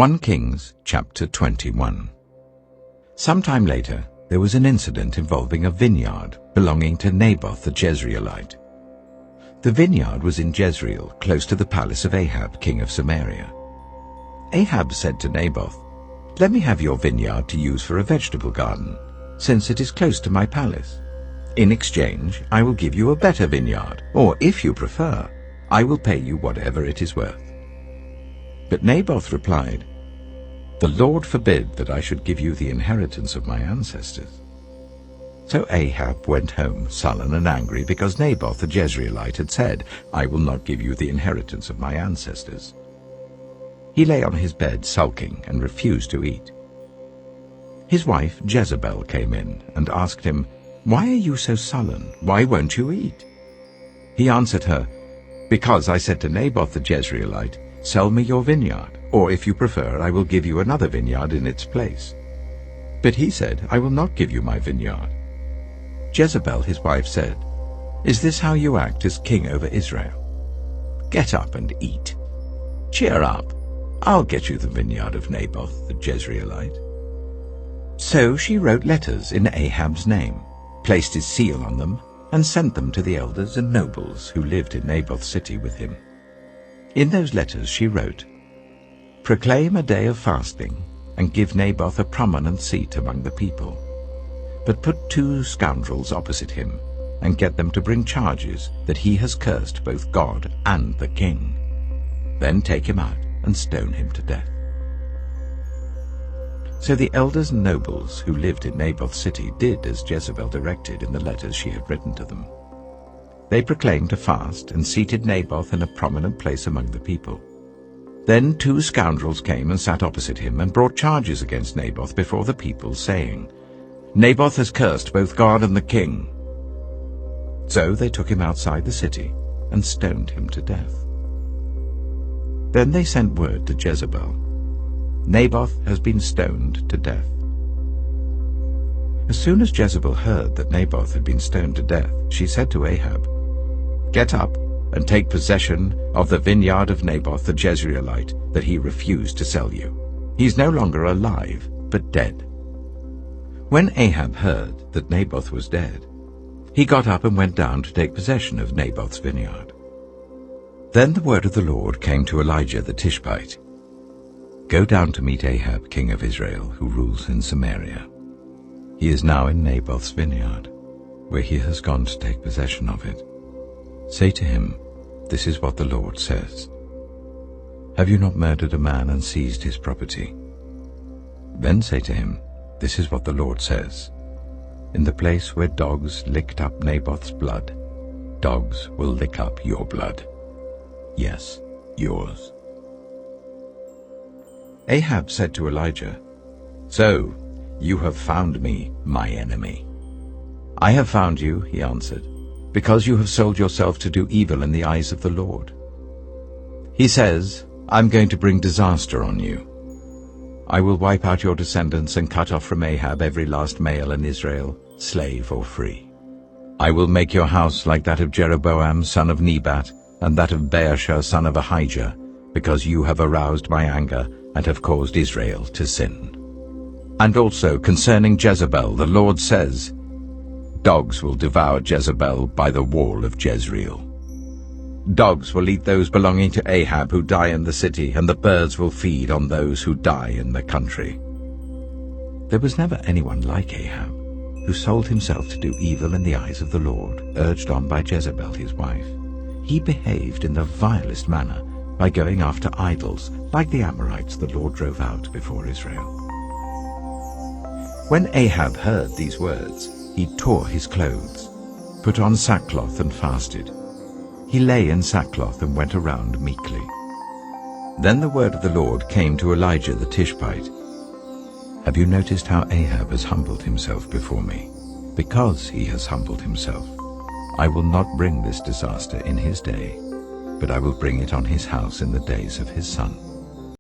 1 Kings chapter 21. Sometime later, there was an incident involving a vineyard belonging to Naboth the Jezreelite. The vineyard was in Jezreel, close to the palace of Ahab, king of Samaria. Ahab said to Naboth, "Let me have your vineyard to use for a vegetable garden, since it is close to my palace. In exchange, I will give you a better vineyard, or if you prefer, I will pay you whatever it is worth." But Naboth replied, "The Lord forbid that I should give you the inheritance of my ancestors." So Ahab went home sullen and angry because Naboth the Jezreelite had said, "I will not give you the inheritance of my ancestors." He lay on his bed sulking and refused to eat. His wife Jezebel came in and asked him, "Why are you so sullen? Why won't you eat?" He answered her, "Because I said to Naboth the Jezreelite, 'Sell me your vineyard, or if you prefer, I will give you another vineyard in its place.' But he said, 'I will not give you my vineyard.'" Jezebel his wife said, "Is this how you act as king over Israel? Get up and eat. Cheer up, I'll get you the vineyard of Naboth the Jezreelite." So she wrote letters in Ahab's name, placed his seal on them, and sent them to the elders and nobles who lived in Naboth's city with him. In those letters she wrote, "Proclaim a day of fasting, and give Naboth a prominent seat among the people. But put 2 scoundrels opposite him, and get them to bring charges that he has cursed both God and the king. Then take him out and stone him to death." So the elders and nobles who lived in Naboth's city did as Jezebel directed in the letters she had written to them. They proclaimed a fast and seated Naboth in a prominent place among the people. Then 2 scoundrels came and sat opposite him and brought charges against Naboth before the people, saying, "Naboth has cursed both God and the king." So they took him outside the city and stoned him to death. Then they sent word to Jezebel, "Naboth has been stoned to death." As soon as Jezebel heard that Naboth had been stoned to death, she said to Ahab, "Get up and take possession of the vineyard of Naboth the Jezreelite that he refused to sell you. He is no longer alive, but dead." When Ahab heard that Naboth was dead, he got up and went down to take possession of Naboth's vineyard. Then the word of the Lord came to Elijah the Tishbite, "Go down to meet Ahab, king of Israel, who rules in Samaria. He is now in Naboth's vineyard, where he has gone to take possession of it. Say to him, 'This is what the Lord says. Have you not murdered a man and seized his property?' Then say to him, 'This is what the Lord says. In the place where dogs licked up Naboth's blood, dogs will lick up your blood. Yes, yours.'" Ahab said to Elijah, "So, you have found me, my enemy." "I have found you," he answered, "because you have sold yourself to do evil in the eyes of the Lord. He says, 'I'm going to bring disaster on you. I will wipe out your descendants and cut off from Ahab every last male in Israel, slave or free. I will make your house like that of Jeroboam son of Nebat and that of Baasha son of Ahijah, because you have aroused my anger and have caused Israel to sin.' And also concerning Jezebel, the Lord says, 'Dogs will devour Jezebel by the wall of Jezreel. Dogs will eat those belonging to Ahab who die in the city, and the birds will feed on those who die in the country.'" There was never anyone like Ahab, who sold himself to do evil in the eyes of the Lord, urged on by Jezebel his wife. He behaved in the vilest manner by going after idols, like the Amorites the Lord drove out before Israel. When Ahab heard these words, he tore his clothes, put on sackcloth and fasted. He lay in sackcloth and went around meekly. Then the word of the Lord came to Elijah the Tishbite, "Have you noticed how Ahab has humbled himself before me? Because he has humbled himself, I will not bring this disaster in his day, but I will bring it on his house in the days of his son."